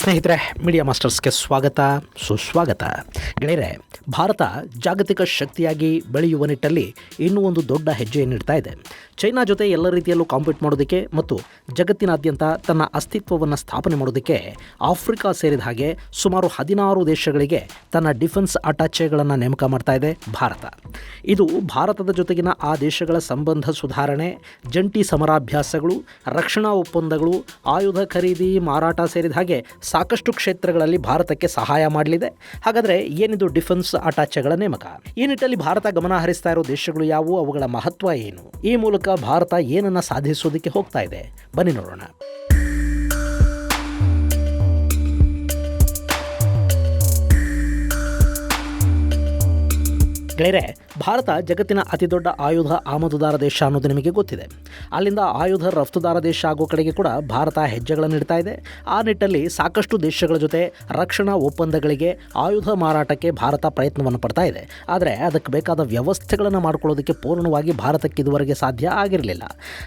ಸ್ನೇಹಿತರೆ, ಮೀಡಿಯಾ ಮಾಸ್ಟರ್ಸ್ಗೆ ಸ್ವಾಗತ ಸುಸ್ವಾಗತ. ಗೆಳೆಯರೆ, ಭಾರತ ಜಾಗತಿಕ ಶಕ್ತಿಯಾಗಿ ಬೆಳೆಯುವ ನಿಟ್ಟಲ್ಲಿ ಇನ್ನೂ ಒಂದು ದೊಡ್ಡ ಹೆಜ್ಜೆಯನ್ನಿಡ್ತಾ ಇದೆ. ಚೈನಾ ಜೊತೆ ಎಲ್ಲ ರೀತಿಯಲ್ಲೂ ಕಾಂಪೀಟ್ ಮಾಡೋದಕ್ಕೆ ಮತ್ತು ಜಗತ್ತಿನಾದ್ಯಂತ ತನ್ನ ಅಸ್ತಿತ್ವವನ್ನು ಸ್ಥಾಪನೆ ಮಾಡೋದಕ್ಕೆ ಆಫ್ರಿಕಾ ಸೇರಿದ ಹಾಗೆ ಸುಮಾರು 16 ದೇಶಗಳಿಗೆ ತನ್ನ ಡಿಫೆನ್ಸ್ ಅಟ್ಯಾಚೆಗಳನ್ನು ನೇಮಕ ಮಾಡ್ತಾ ಇದೆ ಭಾರತ. ಇದು ಭಾರತದ ಜೊತೆಗಿನ ಆ ದೇಶಗಳ ಸಂಬಂಧ ಸುಧಾರಣೆ, ಜಂಟಿ ಸಮರಾಭ್ಯಾಸಗಳು, ರಕ್ಷಣಾ ಒಪ್ಪಂದಗಳು, ಆಯುಧ ಖರೀದಿ, ಮಾರಾಟ ಸೇರಿದ ಹಾಗೆ ಸಾಕಷ್ಟು ಕ್ಷೇತ್ರಗಳಲ್ಲಿ ಭಾರತಕ್ಕೆ ಸಹಾಯ ಮಾಡಲಿದೆ. ಹಾಗಾದರೆ ಏನಿದು ಡಿಫೆನ್ಸ್ ಅಟ್ಯಾಚೆಗಳ ನೇಮಕ? ಈ ನಿಟ್ಟಲ್ಲಿ ಭಾರತ ಗಮನ ಹರಿಸ್ತಾ ಇರೋ ದೇಶಗಳು ಯಾವುವು, ಅವುಗಳ ಮಹತ್ವ ಏನು, ಈ ಮೂಲಕ ಭಾರತ ಏನನ್ನ ಸಾಧಿಸೋದಕ್ಕೆ ಹೋಗ್ತಾ ಇದೆ, ಬನ್ನಿ ನೋಡೋಣ. ಗೆಳೆಯರೆ, ಭಾರತ ಜಗತ್ತಿನ ಅತಿದೊಡ್ಡ ಆಯುಧ ಆಮದುದಾರ ದೇಶ ಅನ್ನೋದು ನಿಮಗೆ ಗೊತ್ತಿದೆ. ಅಲ್ಲಿಂದ ಆಯುಧ ರಫ್ತುದಾರ ದೇಶ ಆಗೋ ಕಡೆಗೆ ಕೂಡ ಭಾರತ ಹೆಜ್ಜೆಗಳನ್ನು ಇಡ್ತಾ ಇದೆ. ಆ ನಿಟ್ಟಲ್ಲಿ ಸಾಕಷ್ಟು ದೇಶಗಳ ಜೊತೆ ರಕ್ಷಣಾ ಒಪ್ಪಂದಗಳಿಗೆ, ಆಯುಧ ಮಾರಾಟಕ್ಕೆ ಭಾರತ ಪ್ರಯತ್ನವನ್ನು ಪಡ್ತಾ ಇದೆ. ಆದರೆ ಅದಕ್ಕೆ ಬೇಕಾದ ವ್ಯವಸ್ಥೆಗಳನ್ನು ಮಾಡಿಕೊಳ್ಳೋದಕ್ಕೆ ಪೂರ್ಣವಾಗಿ ಭಾರತಕ್ಕೆ ಇದುವರೆಗೆ ಸಾಧ್ಯ ಆಗಿರಲಿಲ್ಲ.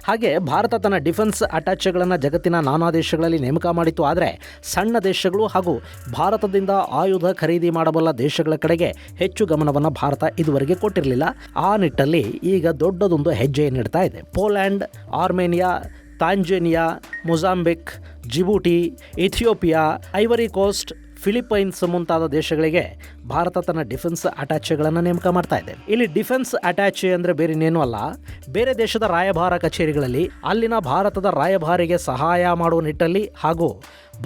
ಹಾಗೆ ಭಾರತ ತನ್ನ ಡಿಫೆನ್ಸ್ ಅಟ್ಯಾಚೆಗಳನ್ನು ಜಗತ್ತಿನ ನಾನಾ ದೇಶಗಳಲ್ಲಿ ನೇಮಕ ಮಾಡಿತ್ತು. ಆದರೆ ಸಣ್ಣ ದೇಶಗಳು ಹಾಗೂ ಭಾರತದಿಂದ ಆಯುಧ ಖರೀದಿ ಮಾಡಬಲ್ಲ ದೇಶಗಳ ಕಡೆಗೆ ಹೆಚ್ಚು ಗಮನವನ್ನು ಭಾರತ ಇದುವರೆಗೆ ಕೊಟ್ಟಿರಲಿಲ್ಲ. ಆ ನಿಟ್ಟಲ್ಲಿ ಈಗ ದೊಡ್ಡದೊಂದು ಹೆಜ್ಜೆಯನ್ನಿಡ್ತಾ ಇದೆ. Poland, Armenia, Tanzania, Mozambique, Djibouti, Ethiopia, Ivory Coast, Philippines ಮುಂತಾದ ದೇಶಗಳಿಗೆ ಭಾರತ ತನ್ನ ಡಿಫೆನ್ಸ್ ಅಟ್ಯಾಚೆಗಳನ್ನು ನೇಮಕ ಮಾಡ್ತಾ ಇದೆ. ಇಲ್ಲಿ ಡಿಫೆನ್ಸ್ ಅಟ್ಯಾಚೆ ಅಂದರೆ ಬೇರೆ ಇನ್ನೇನೂ ಅಲ್ಲ, ಬೇರೆ ದೇಶದ ರಾಯಭಾರ ಕಚೇರಿಗಳಲ್ಲಿ ಅಲ್ಲಿನ ಭಾರತದ ರಾಯಭಾರಿಗೆ ಸಹಾಯ ಮಾಡುವ ನಿಟ್ಟಲ್ಲಿ ಹಾಗೂ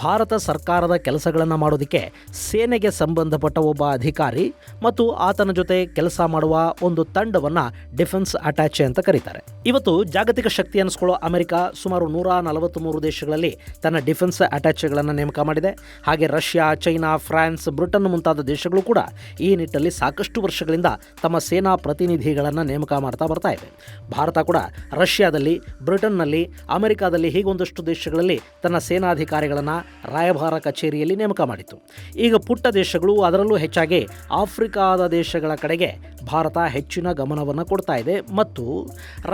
ಭಾರತ ಸರ್ಕಾರದ ಕೆಲಸಗಳನ್ನು ಮಾಡೋದಕ್ಕೆ ಸೇನೆಗೆ ಸಂಬಂಧಪಟ್ಟ ಒಬ್ಬ ಅಧಿಕಾರಿ ಮತ್ತು ಆತನ ಜೊತೆ ಕೆಲಸ ಮಾಡುವ ಒಂದು ತಂಡವನ್ನು ಡಿಫೆನ್ಸ್ ಅಟ್ಯಾಚೆ ಅಂತ ಕರೀತಾರೆ. ಇವತ್ತು ಜಾಗತಿಕ ಶಕ್ತಿ ಅನ್ನಿಸ್ಕೊಳ್ಳೋ ಅಮೆರಿಕ ಸುಮಾರು 143 ದೇಶಗಳಲ್ಲಿ ತನ್ನ ಡಿಫೆನ್ಸ್ ಅಟ್ಯಾಚೆಗಳನ್ನು ನೇಮಕ ಮಾಡಿದೆ. ಹಾಗೆ ರಷ್ಯಾ, ಚೈನಾ, ಫ್ರಾನ್ಸ್, ಬ್ರಿಟನ್ ಮುಂತಾದ ದೇಶಗಳು ಕೂಡ ಈ ನಿಟ್ಟಲ್ಲಿ ಸಾಕಷ್ಟು ವರ್ಷಗಳಿಂದ ತಮ್ಮ ಸೇನಾ ಪ್ರತಿನಿಧಿಗಳನ್ನು ನೇಮಕ ಮಾಡ್ತಾ ಬರ್ತಾ ಇವೆ. ಭಾರತ ಕೂಡ ರಷ್ಯಾದಲ್ಲಿ, ಬ್ರಿಟನ್ನಲ್ಲಿ, ಅಮೆರಿಕಾದಲ್ಲಿ ಹೀಗೊಂದಷ್ಟು ದೇಶಗಳಲ್ಲಿ ತನ್ನ ಸೇನಾಧಿಕಾರಿಗಳನ್ನು ರಾಯಭಾರ ಕಚೇರಿಯಲ್ಲಿ ನೇಮಕ ಮಾಡಿತ್ತು. ಈಗ ಪುಟ್ಟ ದೇಶಗಳು, ಅದರಲ್ಲೂ ಹೆಚ್ಚಾಗಿ ಆಫ್ರಿಕಾದ ದೇಶಗಳ ಕಡೆಗೆ ಭಾರತ ಹೆಚ್ಚಿನ ಗಮನವನ್ನು ಕೊಡ್ತಾ ಇದೆ ಮತ್ತು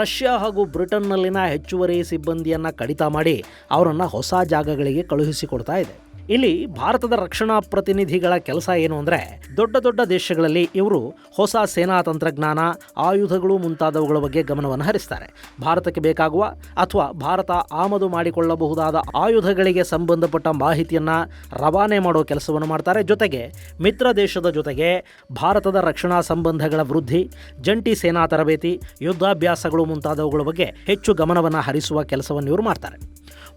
ರಷ್ಯಾ ಹಾಗೂ ಬ್ರಿಟನ್ನಲ್ಲಿನ ಹೆಚ್ಚುವರಿ ಸಿಬ್ಬಂದಿಯನ್ನು ಕಡಿತ ಮಾಡಿ ಅವರನ್ನು ಹೊಸ ಜಾಗಗಳಿಗೆ ಕಳುಹಿಸಿಕೊಡ್ತಾ ಇದೆ. ಇಲ್ಲಿ ಭಾರತದ ರಕ್ಷಣಾ ಪ್ರತಿನಿಧಿಗಳ ಕೆಲಸ ಏನು ಅಂದರೆ, ದೊಡ್ಡ ದೊಡ್ಡ ದೇಶಗಳಲ್ಲಿ ಇವರು ಹೊಸ ಸೇನಾ ತಂತ್ರಜ್ಞಾನ, ಆಯುಧಗಳು ಮುಂತಾದವುಗಳ ಬಗ್ಗೆ ಗಮನವನ್ನು ಹರಿಸ್ತಾರೆ. ಭಾರತಕ್ಕೆ ಬೇಕಾಗುವ ಅಥವಾ ಭಾರತ ಆಮದು ಮಾಡಿಕೊಳ್ಳಬಹುದಾದ ಆಯುಧಗಳಿಗೆ ಸಂಬಂಧಪಟ್ಟ ಮಾಹಿತಿಯನ್ನು ರವಾನೆ ಮಾಡೋ ಕೆಲಸವನ್ನು ಮಾಡ್ತಾರೆ. ಜೊತೆಗೆ ಮಿತ್ರ ದೇಶದ ಜೊತೆಗೆ ಭಾರತದ ರಕ್ಷಣಾ ಸಂಬಂಧಗಳ ವೃದ್ಧಿ, ಜಂಟಿ ಸೇನಾ ತರಬೇತಿ, ಯುದ್ಧಾಭ್ಯಾಸಗಳು ಮುಂತಾದವುಗಳ ಬಗ್ಗೆ ಹೆಚ್ಚು ಗಮನವನ್ನು ಹರಿಸುವ ಕೆಲಸವನ್ನು ಇವರು ಮಾಡ್ತಾರೆ.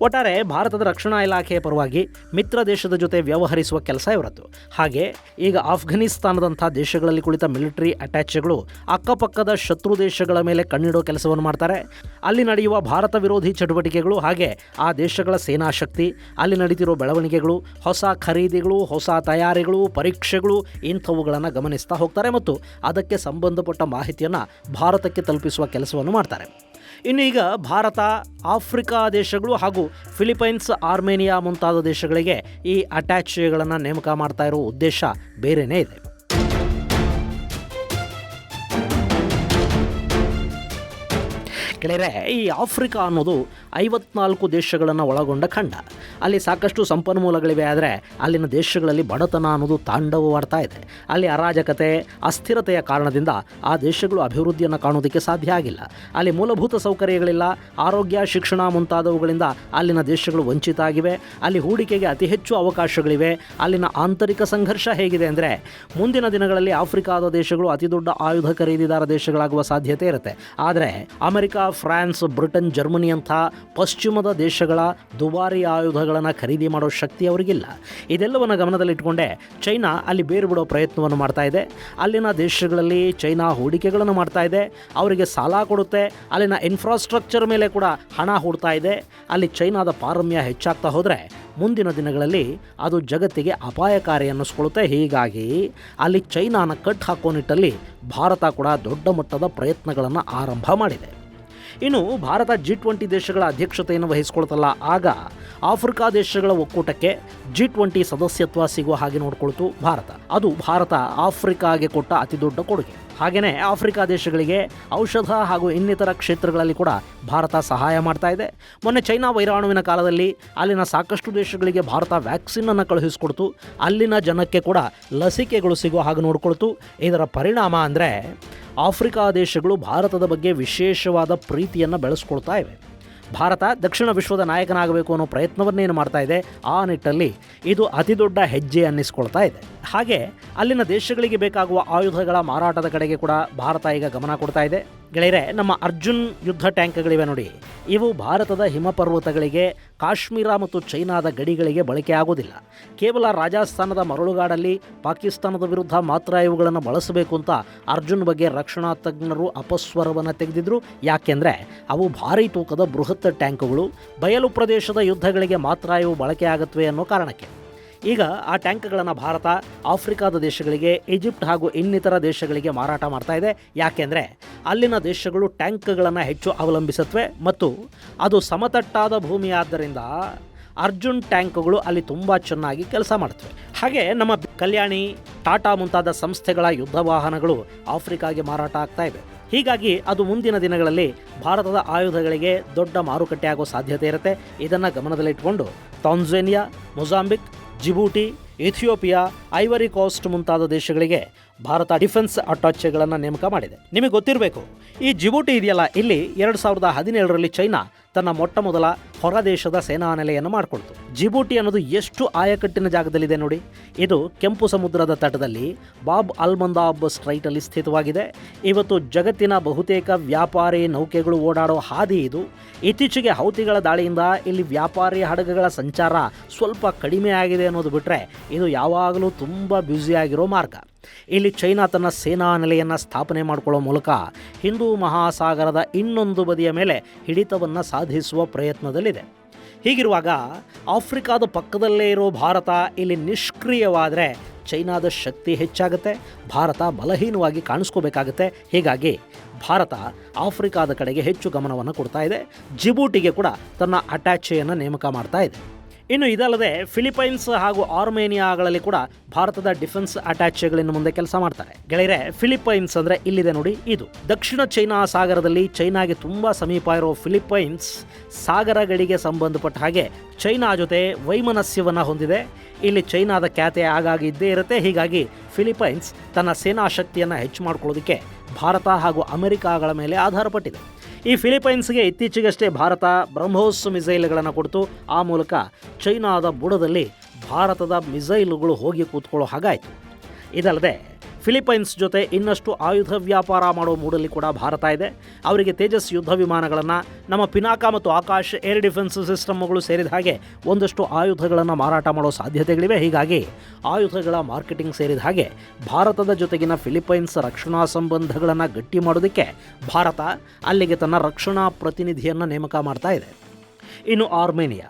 ಒಟ್ಟಾರೆ ಭಾರತದ ರಕ್ಷಣಾ ಇಲಾಖೆಯ ಪರವಾಗಿ ಮಿತ್ರ ದೇಶದ ಜೊತೆ ವ್ಯವಹರಿಸುವ ಕೆಲಸ ಇವರದ್ದು. ಹಾಗೆ ಈಗ ಆಫ್ಘನಿಸ್ತಾನದಂಥ ದೇಶಗಳಲ್ಲಿ ಕುಳಿತ ಮಿಲಿಟರಿ ಅಟ್ಯಾಚೆಗಳು ಅಕ್ಕಪಕ್ಕದ ಶತ್ರು ದೇಶಗಳ ಮೇಲೆ ಕಣ್ಣಿಡೋ ಕೆಲಸವನ್ನು ಮಾಡ್ತಾರೆ. ಅಲ್ಲಿ ನಡೆಯುವ ಭಾರತ ವಿರೋಧಿ ಚಟುವಟಿಕೆಗಳು, ಹಾಗೆ ಆ ದೇಶಗಳ ಸೇನಾ ಶಕ್ತಿ, ಅಲ್ಲಿ ನಡೀತಿರೋ ಬೆಳವಣಿಗೆಗಳು, ಹೊಸ ಖರೀದಿಗಳು, ಹೊಸ ತಯಾರಿಗಳು, ಪರೀಕ್ಷೆಗಳು ಇಂಥವುಗಳನ್ನು ಗಮನಿಸ್ತಾ ಹೋಗ್ತಾರೆ ಮತ್ತು ಅದಕ್ಕೆ ಸಂಬಂಧಪಟ್ಟ ಮಾಹಿತಿಯನ್ನು ಭಾರತಕ್ಕೆ ತಲುಪಿಸುವ ಕೆಲಸವನ್ನು ಮಾಡ್ತಾರೆ. ಇನ್ನು ಈಗ ಭಾರತ ಆಫ್ರಿಕಾ ದೇಶಗಳು ಹಾಗೂ ಫಿಲಿಪೈನ್ಸ್, ಆರ್ಮೇನಿಯಾ ಮುಂತಾದ ದೇಶಗಳಿಗೆ ಈ ಅಟ್ಯಾಚೆಗಳನ್ನು ನೇಮಕ ಮಾಡ್ತಾ ಇರೋ ಉದ್ದೇಶ ಬೇರೆಯೇ ಇದೆ. ಗೆಳೆಯರೆ, ಈ ಆಫ್ರಿಕಾ ಅನ್ನೋದು 54 ದೇಶಗಳನ್ನು ಒಳಗೊಂಡ ಖಂಡ. ಅಲ್ಲಿ ಸಾಕಷ್ಟು ಸಂಪನ್ಮೂಲಗಳಿವೆ. ಆದರೆ ಅಲ್ಲಿನ ದೇಶಗಳಲ್ಲಿ ಬಡತನ ಅನ್ನೋದು ತಾಂಡವವಾಡ್ತಾ ಇದೆ. ಅಲ್ಲಿ ಅರಾಜಕತೆ, ಅಸ್ಥಿರತೆಯ ಕಾರಣದಿಂದ ಆ ದೇಶಗಳು ಅಭಿವೃದ್ಧಿಯನ್ನು ಕಾಣೋದಕ್ಕೆ ಸಾಧ್ಯ ಆಗಿಲ್ಲ. ಅಲ್ಲಿ ಮೂಲಭೂತ ಸೌಕರ್ಯಗಳಿಲ್ಲ, ಆರೋಗ್ಯ, ಶಿಕ್ಷಣ ಮುಂತಾದವುಗಳಿಂದ ಅಲ್ಲಿನ ದೇಶಗಳು ವಂಚಿತ ಆಗಿವೆ. ಅಲ್ಲಿ ಹೂಡಿಕೆಗೆ ಅತಿ ಹೆಚ್ಚು ಅವಕಾಶಗಳಿವೆ. ಅಲ್ಲಿನ ಆಂತರಿಕ ಸಂಘರ್ಷ ಹೇಗಿದೆ ಅಂದರೆ, ಮುಂದಿನ ದಿನಗಳಲ್ಲಿ ಆಫ್ರಿಕಾದ ದೇಶಗಳು ಅತಿ ದೊಡ್ಡ ಆಯುಧ ಖರೀದಿದಾರ ದೇಶಗಳಾಗುವ ಸಾಧ್ಯತೆ ಇರುತ್ತೆ. ಆದರೆ ಅಮೆರಿಕ, ಫ್ರಾನ್ಸ್, ಬ್ರಿಟನ್, ಜರ್ಮನಿ ಅಂಥ ಪಶ್ಚಿಮದ ದೇಶಗಳ ದುಬಾರಿ ಆಯುಧಗಳನ್ನು ಖರೀದಿ ಮಾಡೋ ಶಕ್ತಿ ಅವರಿಗಿಲ್ಲ. ಇದೆಲ್ಲವನ್ನು ಗಮನದಲ್ಲಿಟ್ಟುಕೊಂಡೇ ಚೈನಾ ಅಲ್ಲಿ ಬೇರು ಬಿಡೋ ಪ್ರಯತ್ನವನ್ನು ಮಾಡ್ತಾ ಇದೆ. ಅಲ್ಲಿನ ದೇಶಗಳಲ್ಲಿ ಚೈನಾ ಹೂಡಿಕೆಗಳನ್ನು ಮಾಡ್ತಾ ಇದೆ, ಅವರಿಗೆ ಸಾಲ ಕೊಡುತ್ತೆ, ಅಲ್ಲಿನ ಇನ್ಫ್ರಾಸ್ಟ್ರಕ್ಚರ್ ಮೇಲೆ ಕೂಡ ಹಣ ಹೂಡ್ತಾ ಇದೆ. ಅಲ್ಲಿ ಚೈನಾದ ಪಾರಮ್ಯ ಹೆಚ್ಚಾಗ್ತಾ ಹೋದರೆ ಮುಂದಿನ ದಿನಗಳಲ್ಲಿ ಅದು ಜಗತ್ತಿಗೆ ಅಪಾಯಕಾರಿ ಅನ್ನಿಸ್ಕೊಳ್ಳುತ್ತೆ. ಹೀಗಾಗಿ ಅಲ್ಲಿ ಚೈನಾನ ಕಟ್ ಹಾಕೋ ನಿಟ್ಟಲ್ಲಿ ಭಾರತ ಕೂಡ ದೊಡ್ಡ ಮಟ್ಟದ ಪ್ರಯತ್ನಗಳನ್ನು ಆರಂಭ ಮಾಡಿದೆ. ಇನ್ನು ಭಾರತ G20 ದೇಶಗಳ ಅಧ್ಯಕ್ಷತೆಯನ್ನು ವಹಿಸಿಕೊಳ್ತಲ್ಲ, ಆಗ ಆಫ್ರಿಕಾ ದೇಶಗಳ ಒಕ್ಕೂಟಕ್ಕೆ G20 ಸದಸ್ಯತ್ವ ಸಿಗುವ ಹಾಗೆ ನೋಡಿಕೊಳ್ತು ಭಾರತ. ಅದು ಭಾರತ ಆಫ್ರಿಕಾಗೆ ಕೊಟ್ಟ ಅತಿ ದೊಡ್ಡ ಕೊಡುಗೆ. ಹಾಗೆಯೇ ಆಫ್ರಿಕಾ ದೇಶಗಳಿಗೆ ಔಷಧ ಹಾಗೂ ಇನ್ನಿತರ ಕ್ಷೇತ್ರಗಳಲ್ಲಿ ಕೂಡ ಭಾರತ ಸಹಾಯ ಮಾಡ್ತಾ ಇದೆ. ಮೊನ್ನೆ ಚೈನಾ ವೈರಾಣುವಿನ ಕಾಲದಲ್ಲಿ ಅಲ್ಲಿನ ಸಾಕಷ್ಟು ದೇಶಗಳಿಗೆ ಭಾರತ ವ್ಯಾಕ್ಸಿನನ್ನು ಕಳುಹಿಸಿಕೊಡ್ತು. ಅಲ್ಲಿನ ಜನಕ್ಕೆ ಕೂಡ ಲಸಿಕೆಗಳು ಸಿಗೋ ಹಾಗೆ ನೋಡ್ಕೊಳ್ತು. ಇದರ ಪರಿಣಾಮ ಅಂದರೆ ಆಫ್ರಿಕಾ ದೇಶಗಳು ಭಾರತದ ಬಗ್ಗೆ ವಿಶೇಷವಾದ ಪ್ರೀತಿಯನ್ನು ಬೆಳೆಸ್ಕೊಳ್ತಾ ಇವೆ. ಭಾರತ ದಕ್ಷಿಣ ವಿಶ್ವದ ನಾಯಕನಾಗಬೇಕು ಅನ್ನೋ ಪ್ರಯತ್ನವನ್ನೇನು ಮಾಡ್ತಾ ಇದೆ, ಆ ನಿಟ್ಟಲ್ಲಿ ಇದು ಅತಿ ದೊಡ್ಡ ಹೆಜ್ಜೆ ಅನ್ನಿಸ್ಕೊಳ್ತಾ ಇದೆ. ಹಾಗೆ ಅಲ್ಲಿನ ದೇಶಗಳಿಗೆ ಬೇಕಾಗುವ ಆಯುಧಗಳ ಮಾರಾಟದ ಕಡೆಗೆ ಕೂಡ ಭಾರತ ಈಗ ಗಮನ ಕೊಡ್ತಾ ಇದೆ. ಗೆಳೆಯರೆ, ನಮ್ಮ ಅರ್ಜುನ್ ಯುದ್ಧ ಟ್ಯಾಂಕ್ಗಳಿವೆ ನೋಡಿ, ಇವು ಭಾರತದ ಹಿಮಪರ್ವತಗಳಿಗೆ, ಕಾಶ್ಮೀರ ಮತ್ತು ಚೈನಾದ ಗಡಿಗಳಿಗೆ ಬಳಕೆ ಆಗೋದಿಲ್ಲ. ಕೇವಲ ರಾಜಸ್ಥಾನದ ಮರಳುಗಾಡಲ್ಲಿ ಪಾಕಿಸ್ತಾನದ ವಿರುದ್ಧ ಮಾತ್ರ ಇವುಗಳನ್ನು ಬಳಸಬೇಕು ಅಂತ ಅರ್ಜುನ್ ಬಗ್ಗೆ ರಕ್ಷಣಾ ತಜ್ಞರು ಅಪಸ್ವರವನ್ನು ತೆಗೆದಿದ್ರು. ಯಾಕೆಂದರೆ ಅವು ಭಾರೀ ತೂಕದ ಬೃಹತ್ ಟ್ಯಾಂಕ್ಗಳು, ಬಯಲು ಪ್ರದೇಶದ ಯುದ್ಧಗಳಿಗೆ ಮಾತ್ರ ಇವು ಬಳಕೆ ಆಗುತ್ತವೆ ಅನ್ನೋ ಕಾರಣಕ್ಕೆ. ಈಗ ಆ ಟ್ಯಾಂಕ್ಗಳನ್ನು ಭಾರತ ಆಫ್ರಿಕಾದ ದೇಶಗಳಿಗೆ, ಈಜಿಪ್ಟ್ ಹಾಗೂ ಇನ್ನಿತರ ದೇಶಗಳಿಗೆ ಮಾರಾಟ ಮಾಡ್ತಾ ಇದೆ. ಯಾಕೆಂದರೆ ಅಲ್ಲಿನ ದೇಶಗಳು ಟ್ಯಾಂಕ್ಗಳನ್ನು ಹೆಚ್ಚು ಅವಲಂಬಿಸುತ್ತವೆ ಮತ್ತು ಅದು ಸಮತಟ್ಟಾದ ಭೂಮಿ ಆದ್ದರಿಂದ ಅರ್ಜುನ್ ಟ್ಯಾಂಕ್ಗಳು ಅಲ್ಲಿ ತುಂಬ ಚೆನ್ನಾಗಿ ಕೆಲಸ ಮಾಡ್ತವೆ. ಹಾಗೆ ನಮ್ಮ ಕಲ್ಯಾಣಿ, ಟಾಟಾ ಮುಂತಾದ ಸಂಸ್ಥೆಗಳ ಯುದ್ಧ ವಾಹನಗಳು ಆಫ್ರಿಕಾಗೆ ಮಾರಾಟ ಆಗ್ತಾ ಇವೆ. ಹೀಗಾಗಿ ಅದು ಮುಂದಿನ ದಿನಗಳಲ್ಲಿ ಭಾರತದ ಆಯುಧಗಳಿಗೆ ದೊಡ್ಡ ಮಾರುಕಟ್ಟೆ ಆಗೋ ಸಾಧ್ಯತೆ ಇರುತ್ತೆ. ಇದನ್ನು ಗಮನದಲ್ಲಿಟ್ಟುಕೊಂಡು Tanzania, Mozambique, Djibouti, Ethiopia, Ivory Coast ಮುಂತಾದ ದೇಶಗಳಿಗೆ ಭಾರತ ಡಿಫೆನ್ಸ್ ಅಟ್ಯಾಚೆಗಳನ್ನು ನೇಮಕ ಮಾಡಿದೆ. ನಿಮಗೆ ಗೊತ್ತಿರಬೇಕು, ಈ ಜಿಬೂಟಿ ಇದೆಯಲ್ಲ, ಇಲ್ಲಿ 2017ರಲ್ಲಿ ಚೈನಾ ತನ್ನ ಮೊಟ್ಟ ಮೊದಲ ಹೊರ ದೇಶದ ಸೇನಾ ನೆಲೆಯನ್ನು ಮಾಡಿಕೊಳ್ತು. ಜಿಬೂಟಿ ಅನ್ನೋದು ಎಷ್ಟು ಆಯಕಟ್ಟಿನ ಜಾಗದಲ್ಲಿದೆ ನೋಡಿ. ಇದು ಕೆಂಪು ಸಮುದ್ರದ ತಟದಲ್ಲಿ ಬಾಬ್ ಅಲ್ಮಂದಾಬ್ ಸ್ಟ್ರೈಟಲ್ಲಿ ಸ್ಥಿತವಾಗಿದೆ. ಇವತ್ತು ಜಗತ್ತಿನ ಬಹುತೇಕ ವ್ಯಾಪಾರಿ ನೌಕೆಗಳು ಓಡಾಡೋ ಹಾದಿ ಇದು. ಇತ್ತೀಚೆಗೆ ಹೌತಿಗಳ ದಾಳಿಯಿಂದ ಇಲ್ಲಿ ವ್ಯಾಪಾರಿ ಹಡಗುಗಳ ಸಂಚಾರ ಸ್ವಲ್ಪ ಕಡಿಮೆ ಆಗಿದೆ ಅನ್ನೋದು ಬಿಟ್ಟರೆ ಇದು ಯಾವಾಗಲೂ ತುಂಬ ಬ್ಯುಸಿಯಾಗಿರೋ ಮಾರ್ಗ. ಇಲ್ಲಿ ಚೈನಾ ತನ್ನ ಸೇನಾ ನೆಲೆಯನ್ನು ಸ್ಥಾಪನೆ ಮಾಡಿಕೊಳ್ಳೋ ಮೂಲಕ ಹಿಂದೂ ಮಹಾಸಾಗರದ ಇನ್ನೊಂದು ಬದಿಯ ಮೇಲೆ ಹಿಡಿತವನ್ನು ಸಾಧಿಸುವ ಪ್ರಯತ್ನದಲ್ಲಿದೆ. ಹೀಗಿರುವಾಗ ಆಫ್ರಿಕಾದ ಪಕ್ಕದಲ್ಲೇ ಇರೋ ಭಾರತ ಇಲ್ಲಿ ನಿಷ್ಕ್ರಿಯವಾದರೆ ಚೈನಾದ ಶಕ್ತಿ ಹೆಚ್ಚಾಗುತ್ತೆ, ಭಾರತ ಬಲಹೀನವಾಗಿ ಕಾಣಿಸ್ಕೋಬೇಕಾಗುತ್ತೆ. ಹೀಗಾಗಿ ಭಾರತ ಆಫ್ರಿಕಾದ ಕಡೆಗೆ ಹೆಚ್ಚು ಗಮನವನ್ನು ಕೊಡ್ತಾ ಇದೆ. ಜಿಬೂಟಿಗೆ ಕೂಡ ತನ್ನ ಅಟ್ಯಾಚೆಯನ್ನು ನೇಮಕ ಮಾಡ್ತಾ ಇದೆ. ಇನ್ನು ಇದಲ್ಲದೆ ಫಿಲಿಪೈನ್ಸ್ ಹಾಗೂ ಆರ್ಮೇನಿಯಾಗಳಲ್ಲಿ ಕೂಡ ಭಾರತದ ಡಿಫೆನ್ಸ್ ಅಟ್ಯಾಚೆಗಳಿಂದ ಮುಂದೆ ಕೆಲಸ ಮಾಡ್ತಾರೆ. ಗೆಳೆಯರೆ, ಫಿಲಿಪೈನ್ಸ್ ಅಂದರೆ ಇಲ್ಲಿದೆ ನೋಡಿ, ಇದು ದಕ್ಷಿಣ ಚೈನಾ ಸಾಗರದಲ್ಲಿ ಚೈನಾಗೆ ತುಂಬ ಸಮೀಪ ಇರೋ ಫಿಲಿಪೈನ್ಸ್ ಸಾಗರ ಗಡಿಗೆ ಸಂಬಂಧಪಟ್ಟ ಹಾಗೆ ಚೈನಾ ಜೊತೆ ವೈಮನಸ್ಯವನ್ನು ಹೊಂದಿದೆ. ಇಲ್ಲಿ ಚೈನಾದ ಖ್ಯಾತೆ ಆಗಾಗ ಇದ್ದೇ ಇರುತ್ತೆ. ಹೀಗಾಗಿ ಫಿಲಿಪೈನ್ಸ್ ತನ್ನ ಸೇನಾ ಶಕ್ತಿಯನ್ನು ಹೆಚ್ಚು ಮಾಡ್ಕೊಳ್ಳೋದಕ್ಕೆ ಭಾರತ ಹಾಗೂ ಅಮೆರಿಕಾಗಳ ಮೇಲೆ ಆಧಾರಪಟ್ಟಿದೆ. ಈ ಫಿಲಿಪೈನ್ಸ್ಗೆ ಇತ್ತೀಚೆಗಷ್ಟೇ ಭಾರತ ಬ್ರಹ್ಮೋಸ್ ಮಿಸೈಲ್ಗಳನ್ನು ಕೊಡ್ತು. ಆ ಮೂಲಕ ಚೈನಾದ ಬುಡದಲ್ಲಿ ಭಾರತದ ಮಿಸೈಲುಗಳು ಹೋಗಿ ಕೂತ್ಕೊಳ್ಳೋ ಹಾಗಾಯಿತು. ಇದಲ್ಲದೆ ಫಿಲಿಪೈನ್ಸ್ ಜೊತೆ ಇನ್ನಷ್ಟು ಆಯುಧ ವ್ಯಾಪಾರ ಮಾಡೋ ಮೂಡಲ್ಲಿ ಕೂಡ ಭಾರತ ಇದೆ. ಅವರಿಗೆ ತೇಜಸ್ ಯುದ್ಧ ವಿಮಾನಗಳನ್ನು, ನಮ್ಮ ಪಿನಾಕ ಮತ್ತು ಆಕಾಶ್ ಏರ್ ಡಿಫೆನ್ಸ್ ಸಿಸ್ಟಮ್ಗಳು ಸೇರಿದ ಹಾಗೆ ಒಂದಷ್ಟು ಆಯುಧಗಳನ್ನು ಮಾರಾಟ ಮಾಡೋ ಸಾಧ್ಯತೆಗಳಿವೆ. ಹೀಗಾಗಿ ಆಯುಧಗಳ ಮಾರ್ಕೆಟಿಂಗ್ ಸೇರಿದ ಹಾಗೆ ಭಾರತದ ಜೊತೆಗಿನ ಫಿಲಿಪೈನ್ಸ್ ರಕ್ಷಣಾ ಸಂಬಂಧಗಳನ್ನು ಗಟ್ಟಿ ಮಾಡೋದಕ್ಕೆ ಭಾರತ ಅಲ್ಲಿಗೆ ತನ್ನ ರಕ್ಷಣಾ ಪ್ರತಿನಿಧಿಯನ್ನು ನೇಮಕ ಮಾಡ್ತಾ ಇದೆ. ಇನ್ನು ಆರ್ಮೇನಿಯಾ,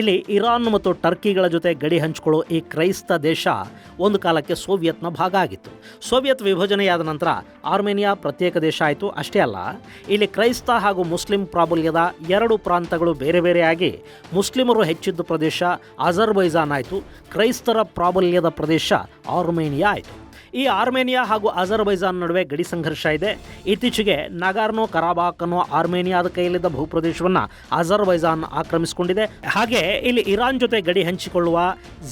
ಇಲ್ಲಿ ಇರಾನ್ ಮತ್ತು ಟರ್ಕಿಗಳ ಜೊತೆ ಗಡಿ ಹಂಚಿಕೊಳ್ಳೋ ಈ ಕ್ರೈಸ್ತ ದೇಶ ಒಂದು ಕಾಲಕ್ಕೆ ಸೋವಿಯತ್ನ ಭಾಗ ಆಗಿತ್ತು. ಸೋವಿಯತ್ ವಿಭಜನೆಯಾದ ನಂತರ ಆರ್ಮೇನಿಯಾ ಪ್ರತ್ಯೇಕ ದೇಶ ಆಯಿತು. ಅಷ್ಟೇ ಅಲ್ಲ, ಇಲ್ಲಿ ಕ್ರೈಸ್ತ ಹಾಗೂ ಮುಸ್ಲಿಂ ಪ್ರಾಬಲ್ಯದ ಎರಡು ಪ್ರಾಂತಗಳು ಬೇರೆ ಬೇರೆಯಾಗಿ ಮುಸ್ಲಿಮರು ಹೆಚ್ಚಿದ್ದ ಪ್ರದೇಶ ಅಜರ್ಬೈಜಾನ್ ಆಯಿತು, ಕ್ರೈಸ್ತರ ಪ್ರಾಬಲ್ಯದ ಪ್ರದೇಶ ಆರ್ಮೇನಿಯಾ ಆಯಿತು. ಈ ಆರ್ಮೇನಿಯಾ ಹಾಗೂ ಅಜರ್ಬೈಜಾನ್ ನಡುವೆ ಗಡಿ ಸಂಘರ್ಷ ಇದೆ. ಇತ್ತೀಚೆಗೆ ನಗಾರ್ನೋ ಕರಾಬಾಕ್ ಅನ್ನೋ ಆರ್ಮೇನಿಯಾದ ಕೈಯಲ್ಲಿದ್ದ ಭೂಪ್ರದೇಶವನ್ನು ಅಜರ್ಬೈಜಾನ್ ಆಕ್ರಮಿಸಿಕೊಂಡಿದೆ. ಹಾಗೆ ಇಲ್ಲಿ ಇರಾನ್ ಜೊತೆ ಗಡಿ ಹಂಚಿಕೊಳ್ಳುವ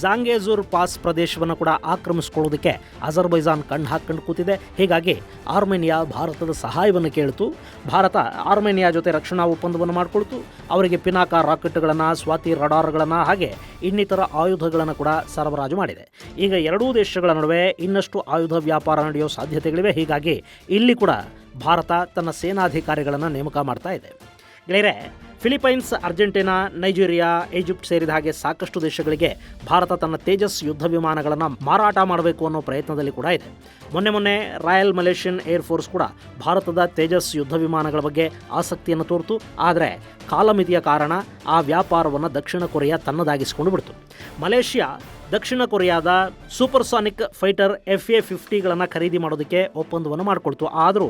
ಜಾಂಗೇಜೂರ್ ಪಾಸ್ ಪ್ರದೇಶವನ್ನು ಕೂಡ ಆಕ್ರಮಿಸಿಕೊಳ್ಳೋದಕ್ಕೆ ಅಜರ್ಬೈಜಾನ್ ಕಣ್ಣು ಹಾಕೊಂಡು ಕೂತಿದೆ. ಹೀಗಾಗಿ ಆರ್ಮೇನಿಯಾ ಭಾರತದ ಸಹಾಯವನ್ನು ಕೇಳಿತು. ಭಾರತ ಆರ್ಮೇನಿಯಾ ಜೊತೆ ರಕ್ಷಣಾ ಒಪ್ಪಂದವನ್ನು ಮಾಡಿಕೊಳ್ತು. ಅವರಿಗೆ ಪಿನಾಕ ರಾಕೆಟ್ಗಳನ್ನು, ಸ್ವಾತಿ ರಡಾರ್ಗಳನ್ನು ಹಾಗೆ ಇನ್ನಿತರ ಆಯುಧಗಳನ್ನು ಕೂಡ ಸರಬರಾಜು ಮಾಡಿದೆ. ಈಗ ಎರಡೂ ದೇಶಗಳ ನಡುವೆ ಇನ್ನಷ್ಟು ಆಯುಧ ವ್ಯಾಪಾರ ನಡೆಯೋ ಸಾಧ್ಯತೆಗಳಿವೆ. ಹೀಗಾಗಿ ಇಲ್ಲಿ ಕೂಡ ಭಾರತ ತನ್ನ ಸೇನಾಧಿಕಾರಿಗಳನ್ನು ನೇಮಕ ಮಾಡ್ತಾ ಇದೆ. ಗೆಳೆಯರೆ, ಫಿಲಿಪೈನ್ಸ್, ಅರ್ಜೆಂಟೀನಾ, ನೈಜೀರಿಯಾ, ಈಜಿಪ್ಟ್ ಸೇರಿದ ಹಾಗೆ ಸಾಕಷ್ಟು ದೇಶಗಳಿಗೆ ಭಾರತ ತನ್ನ ತೇಜಸ್ ಯುದ್ಧ ವಿಮಾನಗಳನ್ನು ಮಾರಾಟ ಮಾಡಬೇಕು ಅನ್ನೋ ಪ್ರಯತ್ನದಲ್ಲಿ ಕೂಡ ಇದೆ. ಮೊನ್ನೆ ರಾಯಲ್ ಮಲೇಷಿಯನ್ ಏರ್ಫೋರ್ಸ್ ಕೂಡ ಭಾರತದ ತೇಜಸ್ ಯುದ್ಧ ವಿಮಾನಗಳ ಬಗ್ಗೆ ಆಸಕ್ತಿಯನ್ನು ತೋರಿತು. ಆದರೆ ಕಾಲಮಿತಿಯ ಕಾರಣ ಆ ವ್ಯಾಪಾರವನ್ನು ದಕ್ಷಿಣ ಕೊರಿಯಾ ತನ್ನದಾಗಿಸಿಕೊಂಡು ಬಿಡ್ತು. ಮಲೇಷಿಯಾ ದಕ್ಷಿಣ ಕೊರಿಯಾದ ಸೂಪರ್ಸಾನಿಕ್ ಫೈಟರ್ FA-50ಗಳನ್ನು ಖರೀದಿ ಮಾಡೋದಕ್ಕೆ ಒಪ್ಪಂದವನ್ನು ಮಾಡಿಕೊಳ್ತು. ಆದರೂ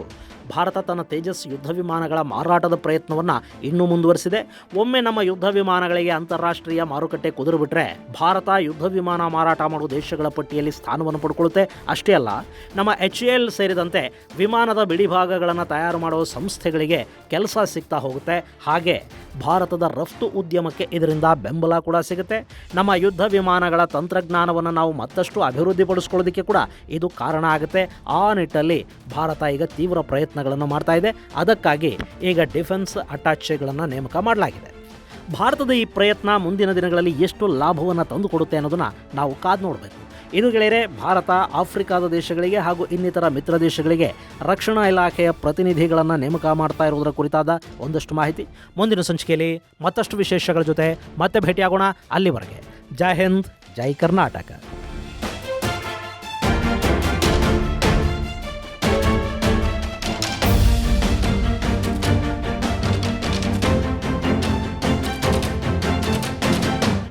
ಭಾರತ ತನ್ನ ತೇಜಸ್ ಯುದ್ಧ ವಿಮಾನಗಳ ಮಾರಾಟದ ಪ್ರಯತ್ನವನ್ನು ಇನ್ನೂ ಮುಂದುವರಿಸಿದೆ. ಒಮ್ಮೆ ನಮ್ಮ ಯುದ್ಧ ವಿಮಾನಗಳಿಗೆ ಅಂತಾರಾಷ್ಟ್ರೀಯ ಮಾರುಕಟ್ಟೆ ಕುದುರುಬಿಟ್ರೆ ಭಾರತ ಯುದ್ಧ ವಿಮಾನ ಮಾರಾಟ ಮಾಡುವ ದೇಶಗಳ ಪಟ್ಟಿಯಲ್ಲಿ ಸ್ಥಾನವನ್ನು ಪಡ್ಕೊಳ್ಳುತ್ತೆ. ಅಷ್ಟೇ ಅಲ್ಲ, ನಮ್ಮ HAL ಸೇರಿದಂತೆ ವಿಮಾನದ ಬಿಡಿಭಾಗಗಳನ್ನು ತಯಾರು ಮಾಡುವ ಸಂಸ್ಥೆಗಳಿಗೆ ಕೆಲಸ ಸಿಗ್ತಾ ಹೋಗುತ್ತೆ. ಹಾಗೆ ಭಾರತದ ರಫ್ತು ಉದ್ಯಮಕ್ಕೆ ಇದರಿಂದ ಬೆಂಬಲ ಕೂಡ ಸಿಗುತ್ತೆ. ನಮ್ಮ ಯುದ್ಧ ವಿಮಾನಗಳ ತಂತ್ರಜ್ಞಾನವನ್ನು ನಾವು ಮತ್ತಷ್ಟು ಅಭಿವೃದ್ಧಿಪಡಿಸ್ಕೊಳ್ಳೋದಕ್ಕೆ ಕೂಡ ಇದು ಕಾರಣ ಆಗುತ್ತೆ. ಆ ನಿಟ್ಟಲ್ಲಿ ಭಾರತ ಈಗ ತೀವ್ರ ಪ್ರಯತ್ನಗಳನ್ನು ಮಾಡ್ತಾ ಇದೆ. ಅದಕ್ಕಾಗಿ ಈಗ ಡಿಫೆನ್ಸ್ ಅಟ್ಯಾಚೆಗಳನ್ನು ನೇಮಕ ಮಾಡಲಾಗಿದೆ. ಭಾರತದ ಈ ಪ್ರಯತ್ನ ಮುಂದಿನ ದಿನಗಳಲ್ಲಿ ಎಷ್ಟು ಲಾಭವನ್ನು ತಂದುಕೊಡುತ್ತೆ ಅನ್ನೋದನ್ನು ನಾವು ಕಾದು ನೋಡಬೇಕು. ಇದು ಗೆಳೆಯರೆ, ಭಾರತ ಆಫ್ರಿಕಾದ ದೇಶಗಳಿಗೆ ಹಾಗೂ ಇನ್ನಿತರ ಮಿತ್ರ ದೇಶಗಳಿಗೆ ರಕ್ಷಣಾ ಇಲಾಖೆಯ ಪ್ರತಿನಿಧಿಗಳನ್ನು ನೇಮಕ ಮಾಡ್ತಾ ಇರುವುದರ ಕುರಿತಾದ ಒಂದಷ್ಟು ಮಾಹಿತಿ. ಮುಂದಿನ ಸಂಚಿಕೆಯಲ್ಲಿ ಮತ್ತಷ್ಟು ವಿಶೇಷಗಳ ಜೊತೆ ಮತ್ತೆ ಭೇಟಿಯಾಗೋಣ. ಅಲ್ಲಿವರೆಗೆ ಜೈ ಹಿಂದ್, ಜೈ ಕರ್ನಾಟಕ.